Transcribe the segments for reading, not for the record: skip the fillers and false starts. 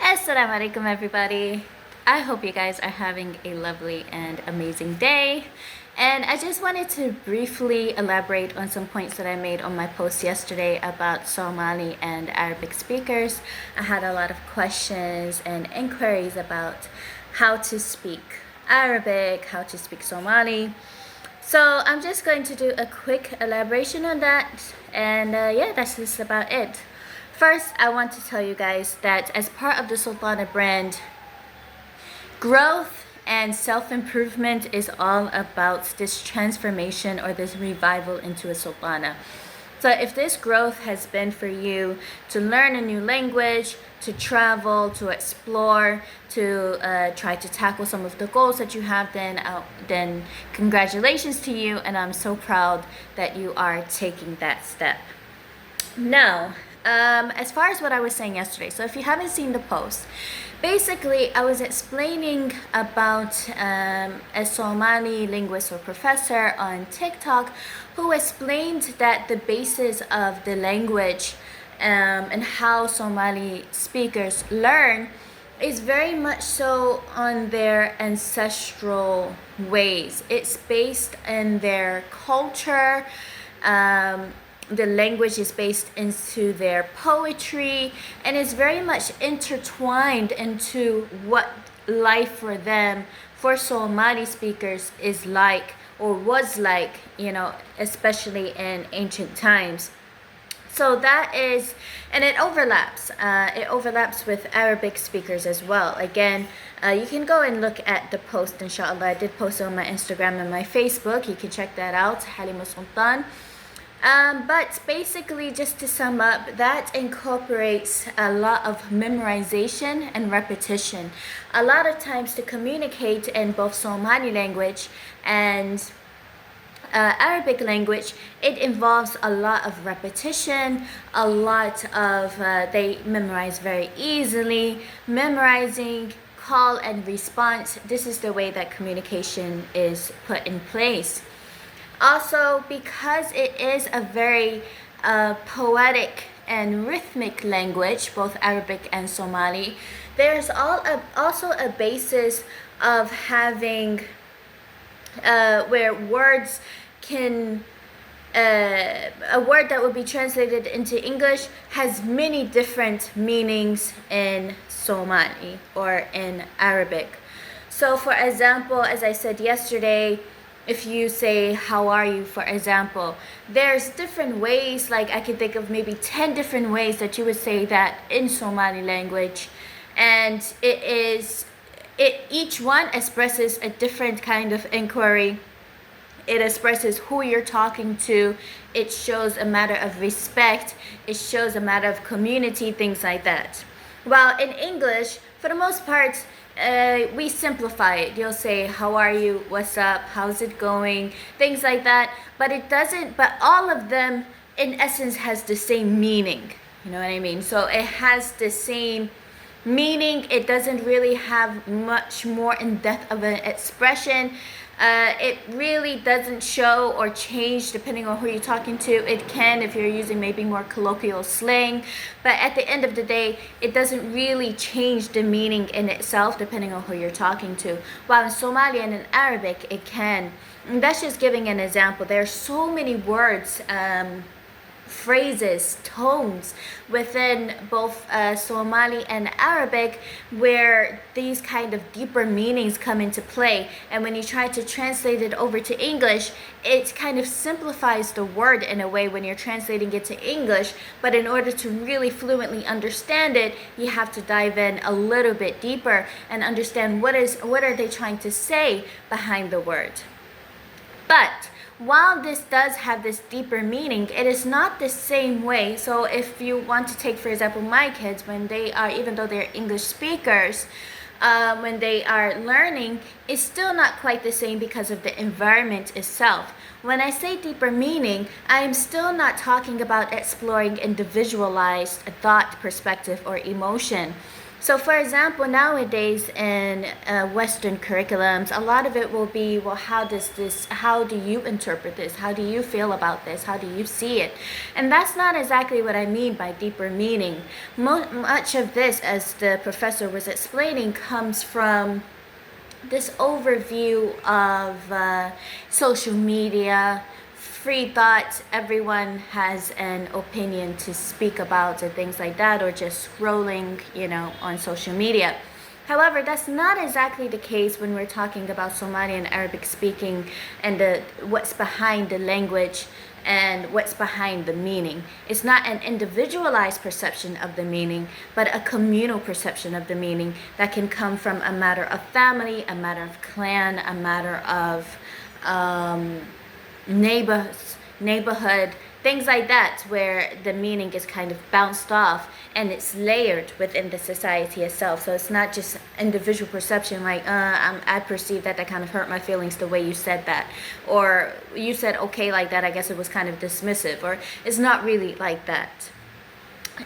Assalamu alaikum, everybody. I hope you guys are having a lovely and amazing day. And I just wanted to briefly elaborate on some points that I made on my post yesterday about Somali and Arabic speakers. I had a lot of questions and inquiries about how to speak Arabic, how to speak Somali. So I'm just going to do a quick elaboration on that, and yeah, that's just about it. First, I want to tell you guys that as part of the Sultana brand, growth and self-improvement is all about this transformation or this revival into a Sultana. So if this growth has been for you to learn a new language, to travel, to explore, to try to tackle some of the goals that you have, then congratulations to you, and I'm so proud that you are taking that step. Now, as far as what I was saying yesterday, so if you haven't seen the post, basically I was explaining about a Somali linguist or professor on TikTok who explained that the basis of the language and how Somali speakers learn is very much so on their ancestral ways. It's based in their culture. The language is based into their poetry, and is very much intertwined into what life for them, for Somali speakers, is like or was like, especially in ancient times. So that is, and it overlaps. It overlaps with Arabic speakers as well. Again, you can go and look at the post, inshallah. I did post it on my Instagram and my Facebook. You can check that out, Halimah Sultan. But basically, just to sum up, that incorporates a lot of memorization and repetition. A lot of times to communicate in both Somali language and Arabic language, it involves a lot of repetition, a lot of, they memorize very easily, memorizing, call and response. This is the way that communication is put in place. Also, because it is a very poetic and rhythmic language, both Arabic and Somali, there's also a basis of having where words can a word that would be translated into English has many different meanings in Somali or in Arabic. So for example, as I said yesterday, if you say how are you, for example, there's different ways, like I can think of maybe 10 different ways that you would say that in Somali language, and each one expresses a different kind of inquiry. It expresses who you're talking to. It shows a matter of respect. It shows a matter of community, things like that. While in English, for the most part, we simplify it. You'll say, how are you? What's up? How's it going? Things like that. But it doesn't, but all of them in essence has the same meaning. You know what I mean? So it has the same meaning. It doesn't really have much more in depth of an expression. It really doesn't show or change depending on who you're talking to. It can if you're using maybe more colloquial slang, but at the end of the day, it doesn't really change the meaning in itself depending on who you're talking to. While in Somali and in Arabic, it can. And that's just giving an example. There are so many words, phrases, tones within both Somali and Arabic where these kind of deeper meanings come into play. And when you try to translate it over to English, it kind of simplifies the word in a way when you're translating it to English. But in order to really fluently understand it, you have to dive in a little bit deeper and understand what are they trying to say behind the word. But while this does have this deeper meaning, it is not the same way. So if you want to take, for example, my kids, when they are, even though they're English speakers, when they are learning, it's still not quite the same because of the environment itself. When I say deeper meaning, I am still not talking about exploring individualized thought, perspective, or emotion. So, for example, nowadays in Western curriculums, a lot of it will be, well, how do you interpret this? How do you feel about this? How do you see it? And that's not exactly what I mean by deeper meaning. Much of this, as the professor was explaining, comes from this overview of social media, free thought. Everyone has an opinion to speak about and things like that, or just scrolling, on social media. However, that's not exactly the case when we're talking about Somali and Arabic speaking and what's behind the language and what's behind the meaning. It's not an individualized perception of the meaning, but a communal perception of the meaning that can come from a matter of family, a matter of clan, a matter of neighborhood, things like that, where the meaning is kind of bounced off and it's layered within the society itself. So it's not just individual perception, like I perceive that kind of hurt my feelings the way you said that, or you said okay like that, I guess it was kind of dismissive, or it's not really like that.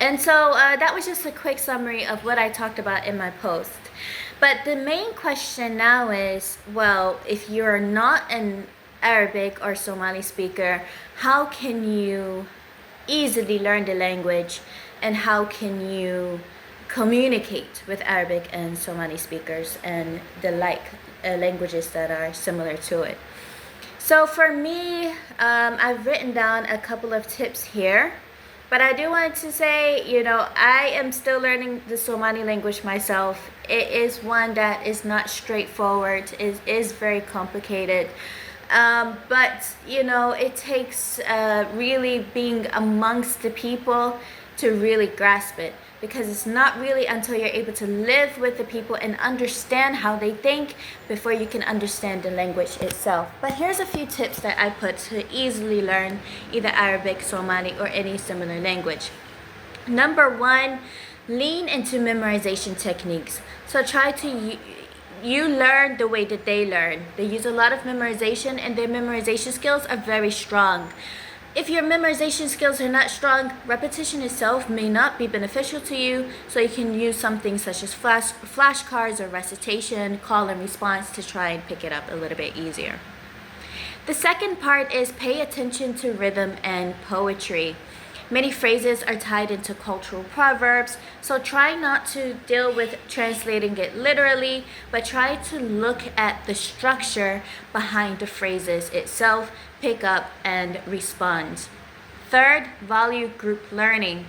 And so that was just a quick summary of what I talked about in my post. But the main question now is, well, if you're not an Arabic or Somali speaker, how can you easily learn the language, and how can you communicate with Arabic and Somali speakers and the languages that are similar to it? So for me, I've written down a couple of tips here, but I do want to say, I am still learning the Somali language myself. It is one that is not straightforward. It is very complicated. But it takes really being amongst the people to really grasp it, because it's not really until you're able to live with the people and understand how they think before you can understand the language itself. But here's a few tips that I put to easily learn either Arabic, Somali, or any similar language. Number one, lean into memorization techniques. So try to you learn the way that they learn. They use a lot of memorization, and their memorization skills are very strong. If your memorization skills are not strong, repetition itself may not be beneficial to you, so you can use something such as flashcards or recitation, call and response, to try and pick it up a little bit easier. The second part is pay attention to rhythm and poetry. Many phrases are tied into cultural proverbs, so try not to deal with translating it literally, but try to look at the structure behind the phrases itself, pick up and respond. Third, value group learning.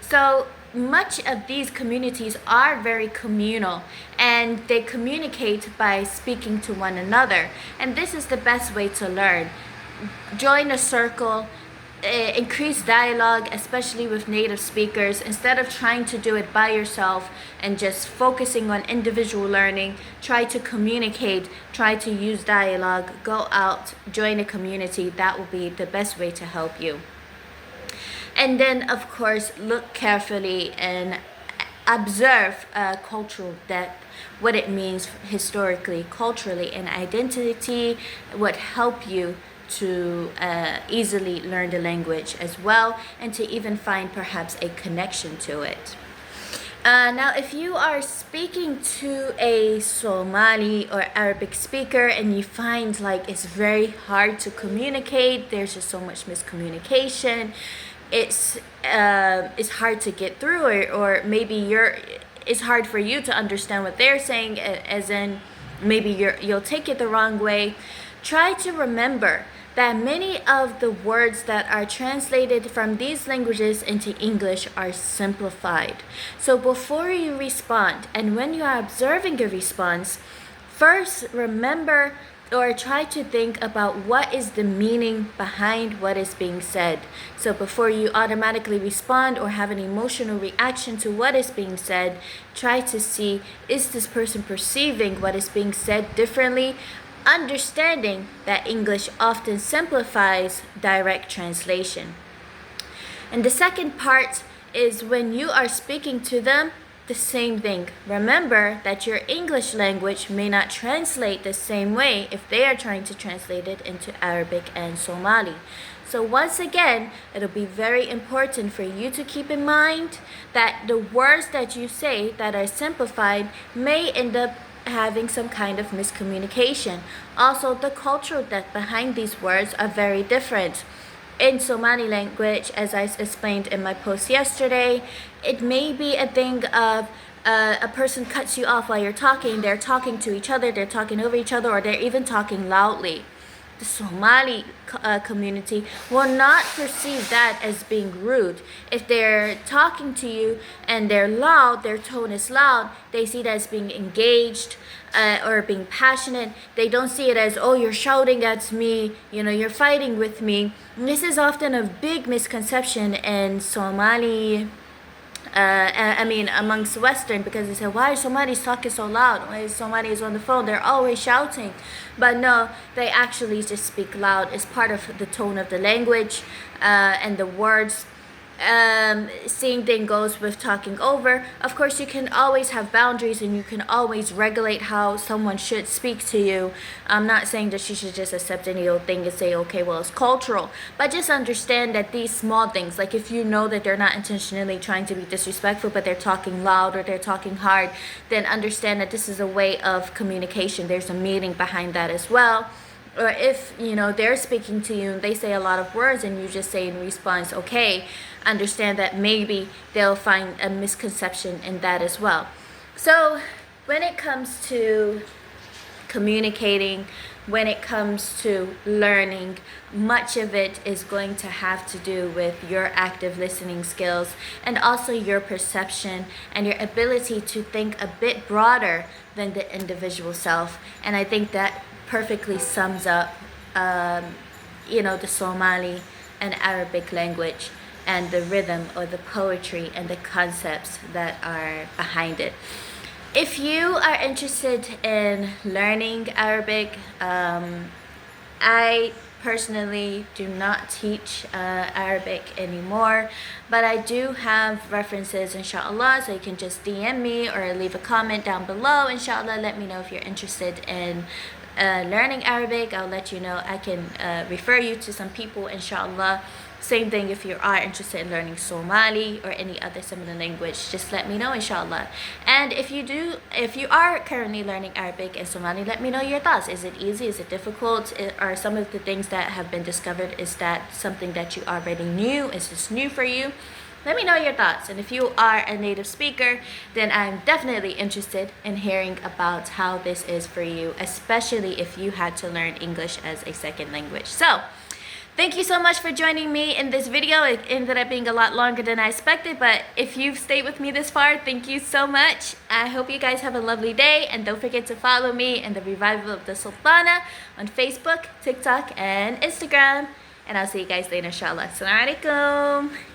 So much of these communities are very communal, and they communicate by speaking to one another, and this is the best way to learn. Join a circle, increase dialogue, especially with native speakers. Instead of trying to do it by yourself and just focusing on individual learning, try to communicate, try to use dialogue, go out, join a community. That will be the best way to help you. And then, of course, look carefully and observe cultural depth, what it means historically, culturally, and identity would help you to easily learn the language as well, and to even find perhaps a connection to it. Now, if you are speaking to a Somali or Arabic speaker and you find like it's very hard to communicate, there's just so much miscommunication, it's hard to get through, or maybe it's hard for you to understand what they're saying, as in maybe you'll take it the wrong way. Try to remember that many of the words that are translated from these languages into English are simplified. So before you respond, and when you are observing a response, first remember or try to think about what is the meaning behind what is being said. So before you automatically respond or have an emotional reaction to what is being said, try to see, is this person perceiving what is being said differently? Understanding that English often simplifies direct translation. And the second part is, when you are speaking to them, the same thing. Remember that your English language may not translate the same way if they are trying to translate it into Arabic and Somali. So once again, it'll be very important for you to keep in mind that the words that you say that are simplified may end up having some kind of miscommunication. Also, the cultural depth behind these words are very different. In Somali language, as I explained in my post yesterday, it may be a thing of a person cuts you off while you're talking, they're talking to each other, they're talking over each other, or they're even talking loudly. The Somali community will not perceive that as being rude. If they're talking to you and they're loud, their tone is loud, they see that as being engaged or being passionate. They don't see it as, oh, you're shouting at me, you're fighting with me. And this is often a big misconception in Somali amongst Western, because they say, why is Somalis talking so loud? Why is Somalis on the phone? They're always shouting. But no, they actually just speak loud. It's part of the tone of the language and the words. Same thing goes with talking over. Of course, you can always have boundaries and you can always regulate how someone should speak to you. I'm not saying that you should just accept any old thing and say, okay, well, it's cultural. But just understand that these small things, like if you know that they're not intentionally trying to be disrespectful, but they're talking loud or they're talking hard, then understand that this is a way of communication. There's a meaning behind that as well. Or if they're speaking to you and they say a lot of words and you just say in response, okay, understand that maybe they'll find a misconception in that as well. So when it comes to communicating, when it comes to learning, much of it is going to have to do with your active listening skills and also your perception and your ability to think a bit broader than the individual self. And I think that perfectly sums up the Somali and Arabic language and the rhythm or the poetry and the concepts that are behind it. If you are interested in learning Arabic, I personally do not teach Arabic anymore, but I do have references, inshallah, so you can just DM me or leave a comment down below. Inshallah, let me know if you're interested in learning Arabic. I'll let you know. I can refer you to some people, inshallah. Same thing if you are interested in learning Somali or any other similar language, just let me know, inshallah. And if you are currently learning Arabic and Somali, let me know your thoughts. Is it easy? Is it difficult? Are some of the things that have been discovered, is that something that you already knew? Is this new for you? Let me know your thoughts. And if you are a native speaker, then I'm definitely interested in hearing about how this is for you, especially if you had to learn English as a second language. So thank you so much for joining me in this video. It ended up being a lot longer than I expected, but if you've stayed with me this far, thank you so much. I hope you guys have a lovely day, and don't forget to follow me in the Revival of the Sultana on Facebook, TikTok, and Instagram. And I'll see you guys later, inshallah. Assalamu alaikum.